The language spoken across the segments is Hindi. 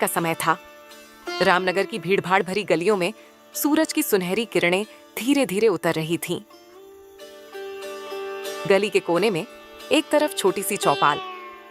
का समय था। रामनगर की भीड़भाड़ भरी गलियों में सूरज की सुनहरी किरणें धीरे धीरे उतर रही थीं। गली के कोने में एक तरफ छोटी सी चौपाल,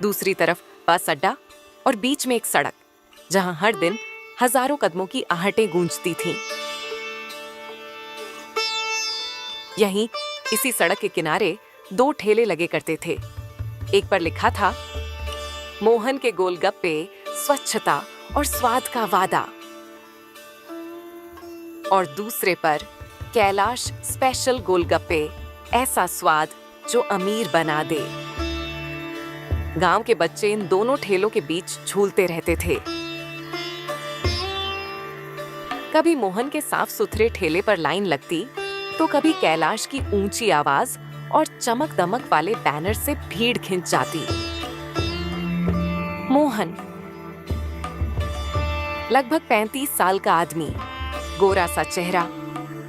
दूसरी तरफ बस अड्डा और बीच में एक सड़क जहां हर दिन हजारों कदमों की आहटें गूंजती थीं। यहीं इसी सड़क के किनारे 2 ठेले लगे करते थे। एक पर लिखा था मोहन के गोलगप्पे, स्वच्छता और स्वाद का वादा, और दूसरे पर कैलाश स्पेशल गोलगप्पे, ऐसा स्वाद जो अमीर बना दे। गांव के बच्चे इन दोनों ठेलों के बीच झूलते रहते थे। कभी मोहन के साफ सुथरे ठेले पर लाइन लगती तो कभी कैलाश की ऊंची आवाज और चमक दमक वाले बैनर से भीड़ खिंच जाती। मोहन लगभग 35 साल का आदमी, गोरा सा चेहरा,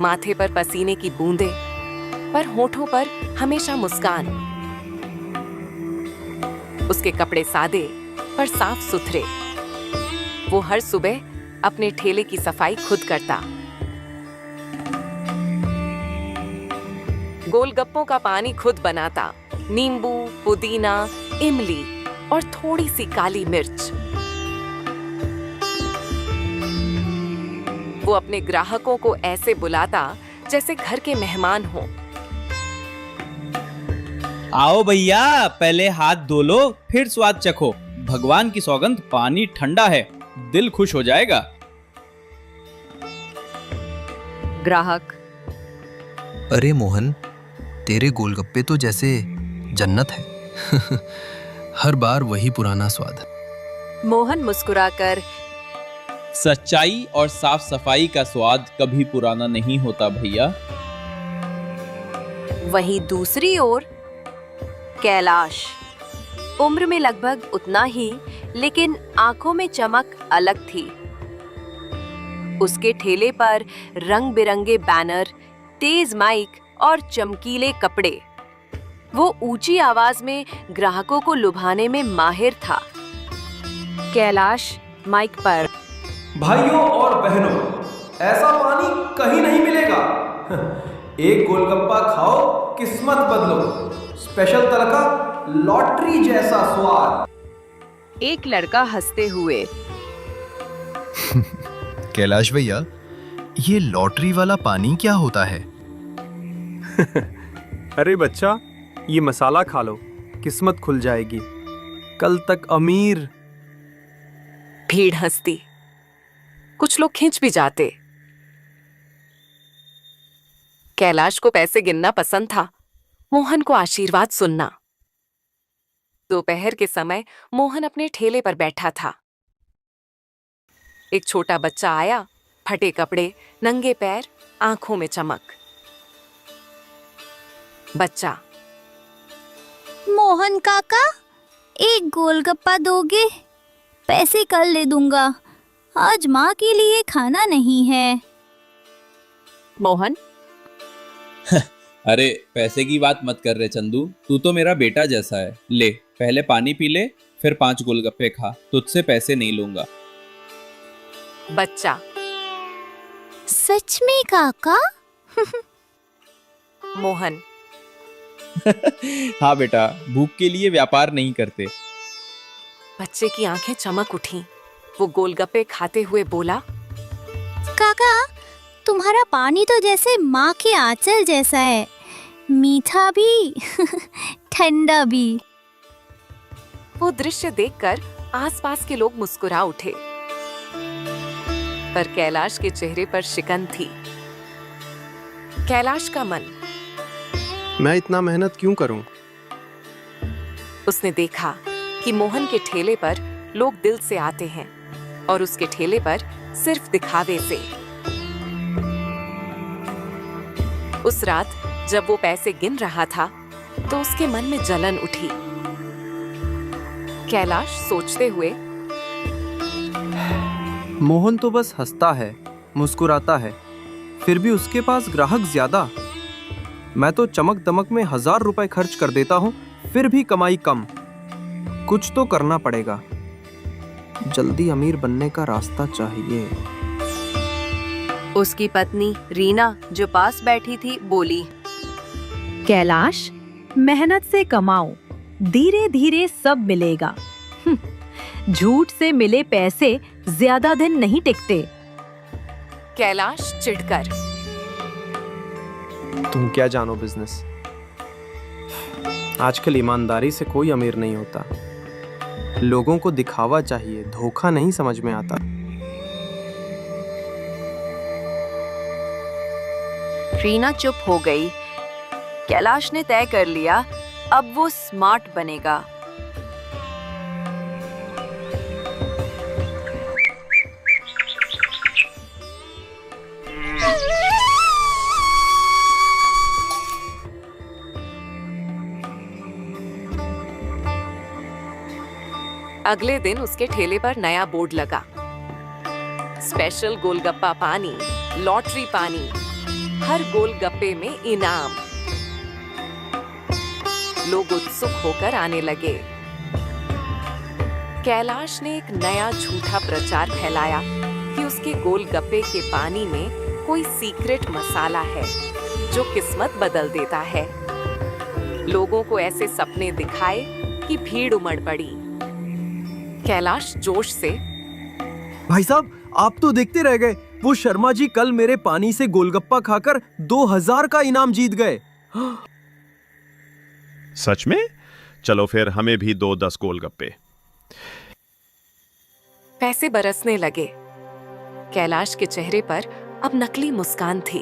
माथे पर पसीने की बूंदें, पर होठों पर हमेशा मुस्कान। उसके कपड़े सादे पर साफ सुथरे। वो हर सुबह अपने ठेले की सफाई खुद करता। गोलगप्पों का पानी खुद बनाता, नींबू, पुदीना, इमली और थोड़ी सी काली मिर्च। वो अपने ग्राहकों को ऐसे बुलाता जैसे घर के मेहमान हों। आओ भैया, पहले हाथ धो लो फिर स्वाद चखो। भगवान की सौगंध, पानी ठंडा है, दिल खुश हो जाएगा। ग्राहक: अरे मोहन, तेरे गोलगप्पे तो जैसे जन्नत है। हर बार वही पुराना स्वाद। मोहन मुस्कुराकर: सच्चाई और साफ सफाई का स्वाद कभी पुराना नहीं होता भैया। वहीं दूसरी ओर कैलाश, उम्र में लगभग उतना ही, लेकिन आंखों में चमक अलग थी। उसके ठेले पर रंग बिरंगे बैनर, तेज माइक और चमकीले कपड़े। वो ऊंची आवाज में ग्राहकों को लुभाने में माहिर था। कैलाश माइक पर: भाइयों और बहनों, ऐसा पानी कहीं नहीं मिलेगा। एक गोलगप्पा खाओ, किस्मत बदलो। स्पेशल तड़का, लॉटरी जैसा स्वाद। एक लड़का हंसते हुए: कैलाश भैया, ये लॉटरी वाला पानी क्या होता है? अरे बच्चा, ये मसाला खा लो, किस्मत खुल जाएगी। कल तक अमीर। भीड़ हंसती, कुछ लोग खिंच भी जाते। कैलाश को पैसे गिनना पसंद था, मोहन को आशीर्वाद सुनना। दोपहर के समय मोहन अपने ठेले पर बैठा था। एक छोटा बच्चा आया, फटे कपड़े, नंगे पैर, आंखों में चमक। बच्चा: मोहन काका, एक गोलगप्पा दोगे? पैसे कल ले दूंगा, आज माँ के लिए खाना नहीं है। मोहन: अरे पैसे की बात मत कर रे चंदू, तू तो मेरा बेटा जैसा है। ले, पहले पानी पी ले, फिर 5 गोलगप्पे खा, तुझसे पैसे नहीं लूंगा। बच्चा: सच में काका? मोहन: हाँ बेटा, भूख के लिए व्यापार नहीं करते। बच्चे की आंखें चमक उठी। वो गोलगप्पे खाते हुए बोला: काका, तुम्हारा पानी तो जैसे माँ के आंचल जैसा है, मीठा भी ठंडा भी। वो दृश्य देखकर आसपास के लोग मुस्कुरा उठे, पर कैलाश के चेहरे पर शिकन थी। कैलाश का मन: मैं इतना मेहनत क्यों करूं? उसने देखा कि मोहन के ठेले पर लोग दिल से आते हैं और उसके ठेले पर सिर्फ दिखावे से। उस रात जब वो पैसे गिन रहा था तो उसके मन में जलन उठी। कैलाश सोचते हुए: मोहन तो बस हंसता है, मुस्कुराता है, फिर भी उसके पास ग्राहक ज्यादा। मैं तो चमक दमक में 1000 रुपए खर्च कर देता हूँ, फिर भी कमाई कम। कुछ तो करना पड़ेगा। जल्दी अमीर बनने का रास्ता चाहिए। उसकी पत्नी रीना जो पास बैठी थी बोली, कैलाश, मेहनत से कमाओ, धीरे धीरे सब मिलेगा। झूठ से मिले पैसे ज्यादा दिन नहीं टिकते। कैलाश चिढ़कर, तुम क्या जानो बिजनेस। आजकल ईमानदारी से कोई अमीर नहीं होता। लोगों को दिखावा चाहिए, धोखा नहीं समझ में आता। रीना चुप हो गई। कैलाश ने तय कर लिया, अब वो स्मार्ट बनेगा। अगले दिन उसके ठेले पर नया बोर्ड लगा, स्पेशल गोलगप्पा पानी, लॉटरी पानी, हर गोलगप्पे में इनाम। लोग उत्सुक होकर आने लगे। कैलाश ने एक नया झूठा प्रचार फैलाया कि उसके गोलगप्पे के पानी में कोई सीक्रेट मसाला है जो किस्मत बदल देता है। लोगों को ऐसे सपने दिखाए कि भीड़ उमड़ पड़ी। कैलाश जोश से, भाई साहब, आप तो देखते रह गए। वो शर्मा जी कल मेरे पानी से गोलगप्पा खाकर 2000 का इनाम जीत गए। सच में? चलो फिर हमें भी 2-10 गोलगप्पे। पैसे बरसने लगे। कैलाश के चेहरे पर अब नकली मुस्कान थी।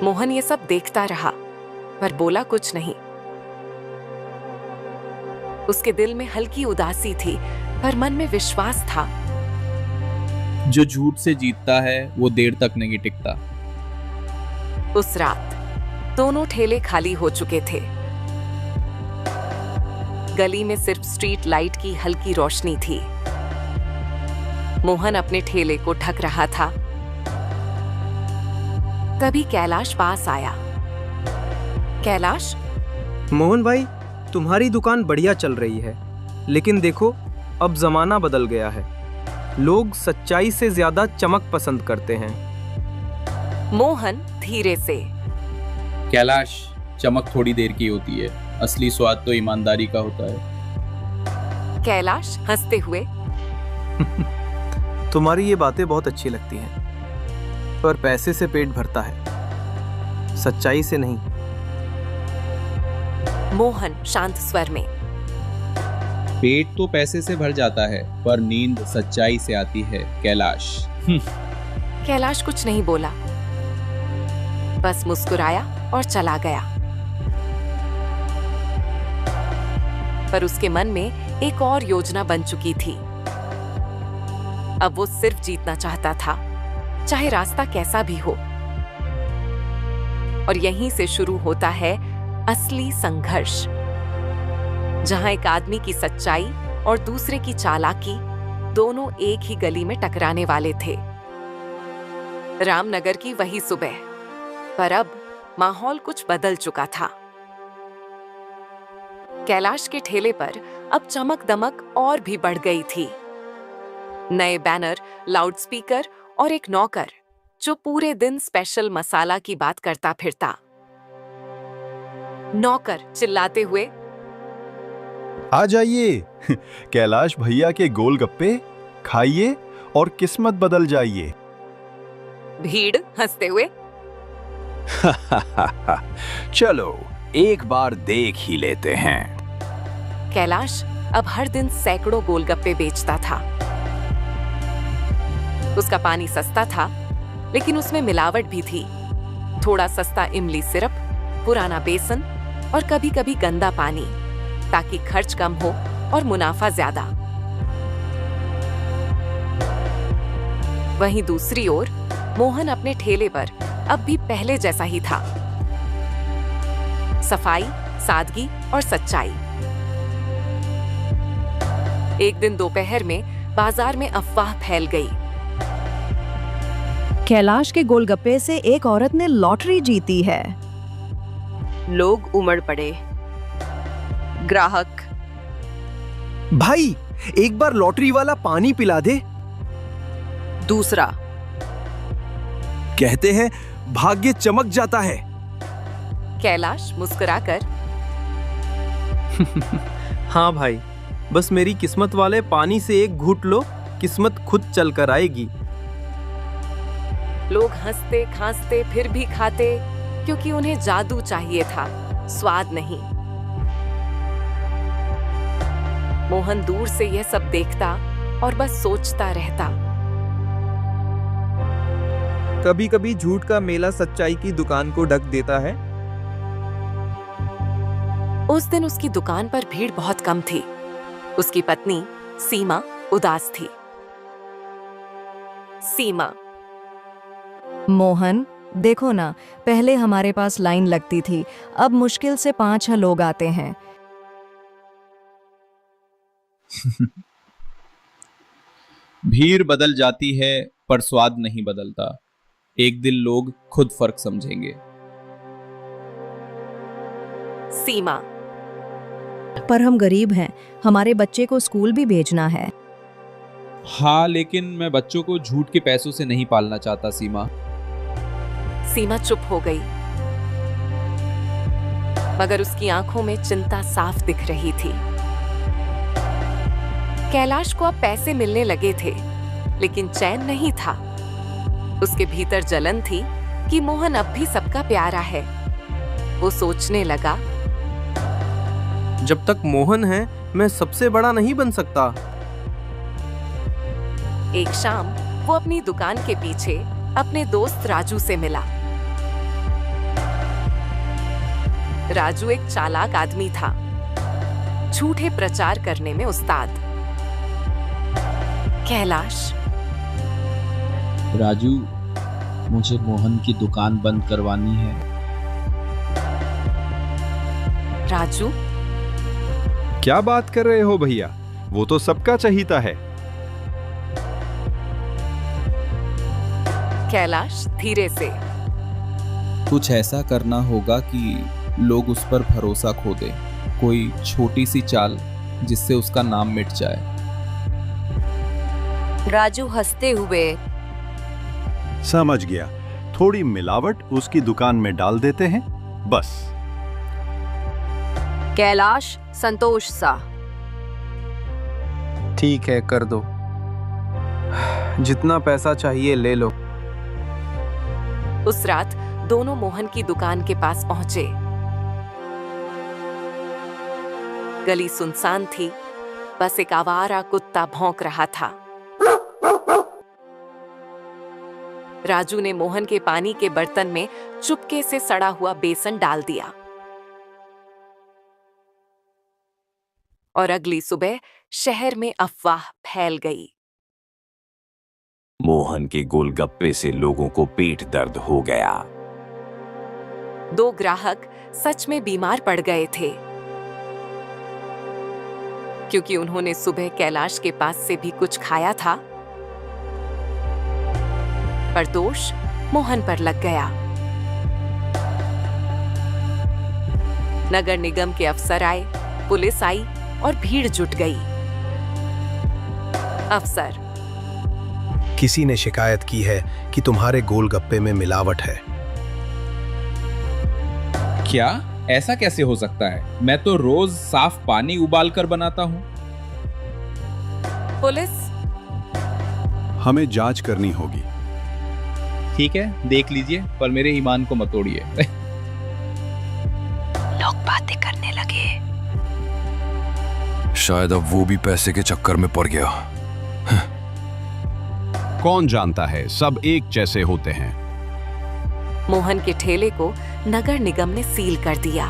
मोहन ये सब देखता रहा पर बोला कुछ नहीं। उसके दिल में हल्की उदासी थी पर मन में विश्वास था। जो झूठ से जीतता है वो देर तक नहीं टिकता। उस रात दोनों ठेले खाली हो चुके थे। गली में सिर्फ स्ट्रीट लाइट की हल्की रोशनी थी। मोहन अपने ठेले को ढक रहा था। तभी कैलाश पास आया। कैलाश, मोहन भाई, तुम्हारी दुकान बढ़िया चल रही है, लेकिन देखो अब जमाना बदल गया है। लोग सच्चाई से ज्यादा चमक पसंद करते हैं। मोहन धीरे से, कैलाश, चमक थोड़ी देर की होती है, असली स्वाद तो ईमानदारी का होता है। कैलाश हंसते हुए, तुम्हारी ये बातें बहुत अच्छी लगती हैं, पर पैसे से पेट भरता है, सच्चाई से नहीं। मोहन शांत स्वर में, पेट तो पैसे से भर जाता है पर नींद सच्चाई से आती है कैलाश। कैलाश कुछ नहीं बोला, बस मुस्कुराया और चला गया। पर उसके मन में एक और योजना बन चुकी थी। अब वो सिर्फ जीतना चाहता था, चाहे रास्ता कैसा भी हो। और यहीं से शुरू होता है असली संघर्ष, जहां एक आदमी की सच्चाई और दूसरे की चालाकी दोनों एक ही गली में टकराने वाले थे। रामनगर की वही सुबह, पर अब माहौल कुछ बदल चुका था। कैलाश के ठेले पर अब चमक दमक और भी बढ़ गई थी। नए बैनर, लाउडस्पीकर और एक नौकर जो पूरे दिन स्पेशल मसाला की बात करता फिरता। नौकर चिल्लाते हुए, आ जाइए, कैलाश भैया के गोलगप्पे खाइए और किस्मत बदल जाइए। भीड़ हंसते हुए, चलो एक बार देख ही लेते हैं। कैलाश अब हर दिन सैकड़ों गोलगप्पे बेचता था। उसका पानी सस्ता था, लेकिन उसमें मिलावट भी थी। थोड़ा सस्ता इमली सिरप, पुराना बेसन और कभी-कभी गंदा पानी, ताकि खर्च कम हो और मुनाफा ज्यादा। वहीं दूसरी ओर मोहन अपने ठेले पर अब भी पहले जैसा ही था। सफाई, सादगी और सच्चाई। एक दिन दोपहर में बाजार में अफवाह फैल गई। कैलाश के गोलगप्पे से एक औरत ने लॉटरी जीती है। लोग उमड़ पड़े। ग्राहक, भाई, एक बार लॉटरी वाला पानी पिला दे। दूसरा, कहते हैं भाग्य चमक जाता है। कैलाश मुस्कुराकर, हाँ भाई, बस मेरी किस्मत वाले पानी से एक घूंट लो, किस्मत खुद चल कर आएगी। लोग हंसते खांसते फिर भी खाते, क्योंकि उन्हें जादू चाहिए था, स्वाद नहीं। मोहन दूर से यह सब देखता और बस सोचता रहता। कभी कभी झूठ का मेला सच्चाई की दुकान को ढक देता है। उस दिन उसकी दुकान पर भीड़ बहुत कम थी। उसकी पत्नी सीमा उदास थी। सीमा, मोहन, देखो ना, पहले हमारे पास लाइन लगती थी, अब मुश्किल से 5 लोग आते हैं। भीड़ बदल जाती है पर स्वाद नहीं बदलता। एक दिन लोग खुद फर्क समझेंगे। सीमा, पर हम गरीब हैं, हमारे बच्चे को स्कूल भी भेजना है। हाँ, लेकिन मैं बच्चों को झूठ के पैसों से नहीं पालना चाहता सीमा। सीमा चुप हो गई, मगर उसकी आंखों में चिंता साफ दिख रही थी। कैलाश को अब पैसे मिलने लगे थे, लेकिन चैन नहीं था। उसके भीतर जलन थी कि मोहन अब भी सबका प्यारा है। वो सोचने लगा, जब तक मोहन है, मैं सबसे बड़ा नहीं बन सकता। एक शाम वो अपनी दुकान के पीछे अपने दोस्त राजू से मिला। राजू एक चालाक आदमी था, झूठे प्रचार करने में उस्ताद। कैलाश, राजू, मुझे मोहन की दुकान बंद करवानी है। राजू, क्या बात कर रहे हो भैया, वो तो सबका चहीता है। कैलाश धीरे से, कुछ ऐसा करना होगा कि लोग उस पर भरोसा खो दें। कोई छोटी सी चाल जिससे उसका नाम मिट जाए। राजू हंसते हुए, समझ गया, थोड़ी मिलावट उसकी दुकान में डाल देते हैं, बस। कैलाश संतोष सा, ठीक है, कर दो। जितना पैसा चाहिए ले लो। उस रात दोनों मोहन की दुकान के पास पहुंचे। गली सुनसान थी, बस एक आवारा कुत्ता भौंक रहा था। राजू ने मोहन के पानी के बर्तन में चुपके से सड़ा हुआ बेसन डाल दिया और अगली सुबह शहर में अफवाह फैल गई। मोहन के गोलगप्पे से लोगों को पेट दर्द हो गया। 2 ग्राहक सच में बीमार पड़ गए थे, क्योंकि उन्होंने सुबह कैलाश के पास से भी कुछ खाया था। पर दोष मोहन पर लग गया। नगर निगम के अफसर आए, पुलिस आई और भीड़ जुट गई। अफसर, किसी ने शिकायत की है कि तुम्हारे गोलगप्पे में मिलावट है। क्या? ऐसा कैसे हो सकता है? मैं तो रोज साफ पानी उबाल कर बनाता हूँ। पुलिस, हमें जांच करनी होगी। ठीक है, देख लीजिए, पर मेरे ईमान को मत तोड़िए। लोग बातें करने लगे। शायद अब वो भी पैसे के चक्कर में पड़ गया। कौन जानता है, सब एक जैसे होते हैं। मोहन के ठेले को नगर निगम ने सील कर दिया।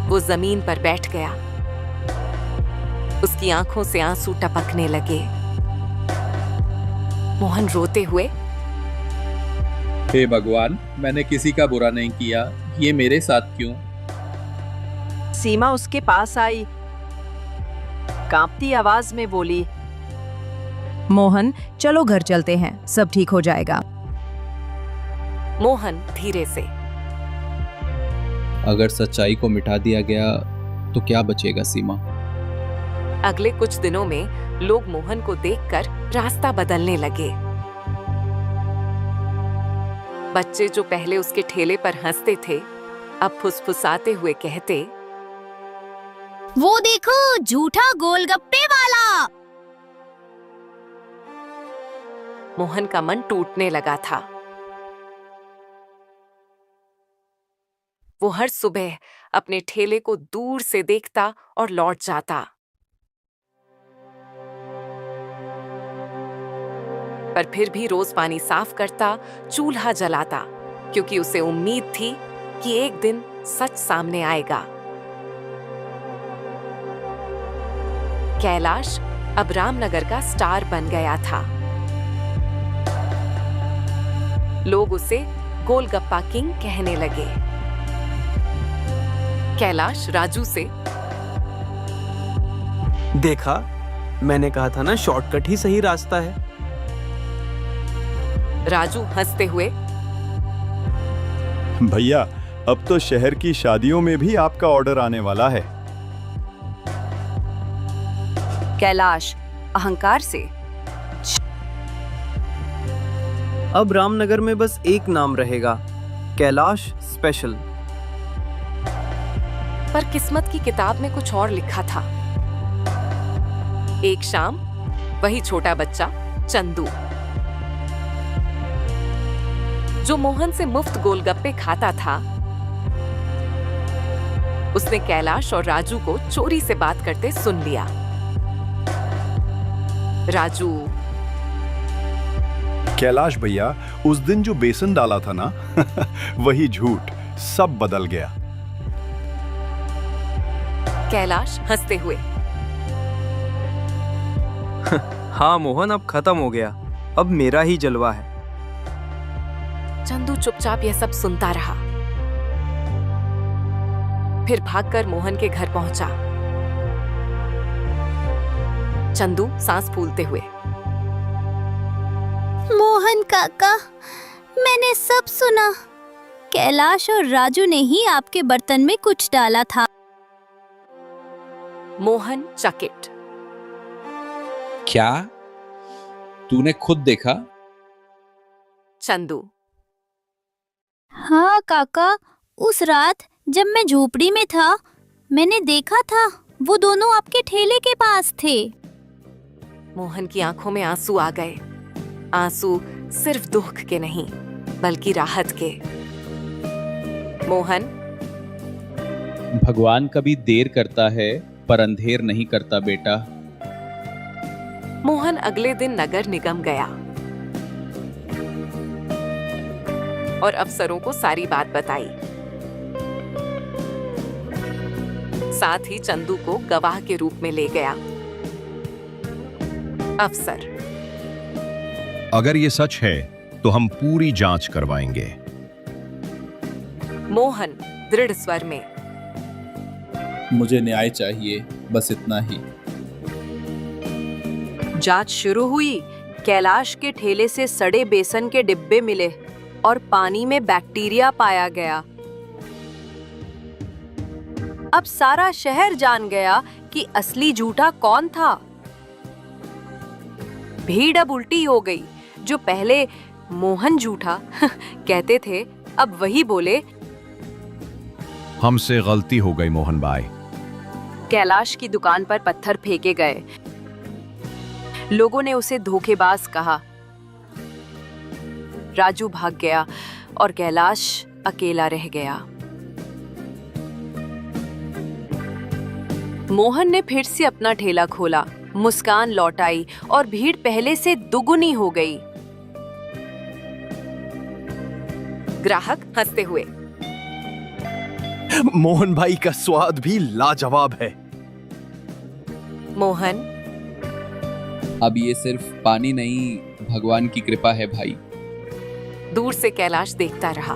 वो जमीन पर बैठ गया। उसकी आंखों से आंसू टपकने लगे। मोहन रोते हुए, हे भगवान, मैंने किसी का बुरा नहीं किया, ये मेरे साथ क्यों? सीमा उसके पास आई, कांपती आवाज में बोली, मोहन, चलो घर चलते हैं, सब ठीक हो जाएगा। मोहन धीरे से, अगर सच्चाई को मिटा दिया गया तो क्या बचेगा सीमा? अगले कुछ दिनों में लोग मोहन को देखकर रास्ता बदलने लगे। बच्चे जो पहले उसके ठेले पर हंसते थे, अब फुसफुसाते हुए कहते, वो देखो झूठा गोलगप्पे वाला। मोहन का मन टूटने लगा था। वो हर सुबह अपने ठेले को दूर से देखता और लौट जाता। पर फिर भी रोज पानी साफ करता, चूल्हा जलाता, क्योंकि उसे उम्मीद थी कि एक दिन सच सामने आएगा। कैलाश अब रामनगर का स्टार बन गया था। लोग उसे गोलगप्पा किंग कहने लगे। कैलाश राजू से, देखा, मैंने कहा था ना, शॉर्टकट ही सही रास्ता है। राजू हंसते हुए, भैया, अब तो शहर की शादियों में भी आपका ऑर्डर आने वाला है। कैलाश अहंकार से, अब रामनगर में बस एक नाम रहेगा, कैलाश स्पेशल। पर किस्मत की किताब में कुछ और लिखा था। एक शाम वही छोटा बच्चा चंदू, जो मोहन से मुफ्त गोलगप्पे खाता था, उसने कैलाश और राजू को चोरी से बात करते सुन लिया। राजू, कैलाश भैया, उस दिन जो बेसन डाला था ना, वही झूठ, सब बदल गया। कैलाश हंसते हुए, हाँ मोहन, अब खत्म हो गया, अब मेरा ही जलवा है। चंदू चुपचाप यह सब सुनता रहा। फिर भागकर मोहन के घर पहुंचा। चंदू सांस फूलते हुए, मोहन काका, मैंने सब सुना। कैलाश और राजू ने ही आपके बर्तन में कुछ डाला था। मोहन चकित, क्या? तूने खुद देखा? चंदू, हाँ काका, उस रात जब मैं झोपड़ी में था, मैंने देखा था, वो दोनों आपके ठेले के पास थे। मोहन की आंखों में आंसू आ गए। आंसू सिर्फ दुख के नहीं, बल्कि राहत के। मोहन, भगवान कभी देर करता है पर अंधेर नहीं करता बेटा। मोहन अगले दिन नगर निगम गया और अफसरों को सारी बात बताई। साथ ही चंदू को गवाह के रूप में ले गया। अफसर, अगर ये सच है तो हम पूरी जांच करवाएंगे। मोहन दृढ़ स्वर में, मुझे न्याय चाहिए, बस इतना ही। जांच शुरू हुई। कैलाश के ठेले से सड़े बेसन के डिब्बे मिले और पानी में बैक्टीरिया पाया गया। अब सारा शहर जान गया कि असली झूठा कौन था। भीड़ अब उल्टी हो गई। जो पहले मोहन झूठा कहते थे, अब वही बोले, हमसे गलती हो गई मोहन भाई। कैलाश की दुकान पर पत्थर फेंके गए। लोगों ने उसे धोखेबाज कहा। राजू भाग गया और कैलाश अकेला रह गया। मोहन ने फिर से अपना ठेला खोला। मुस्कान लौट आई और भीड़ पहले से दुगुनी हो गई। ग्राहक हंसते हुए, मोहन भाई का स्वाद भी लाजवाब है। मोहन, अब ये सिर्फ पानी नहीं, भगवान की कृपा है भाई। दूर से कैलाश देखता रहा।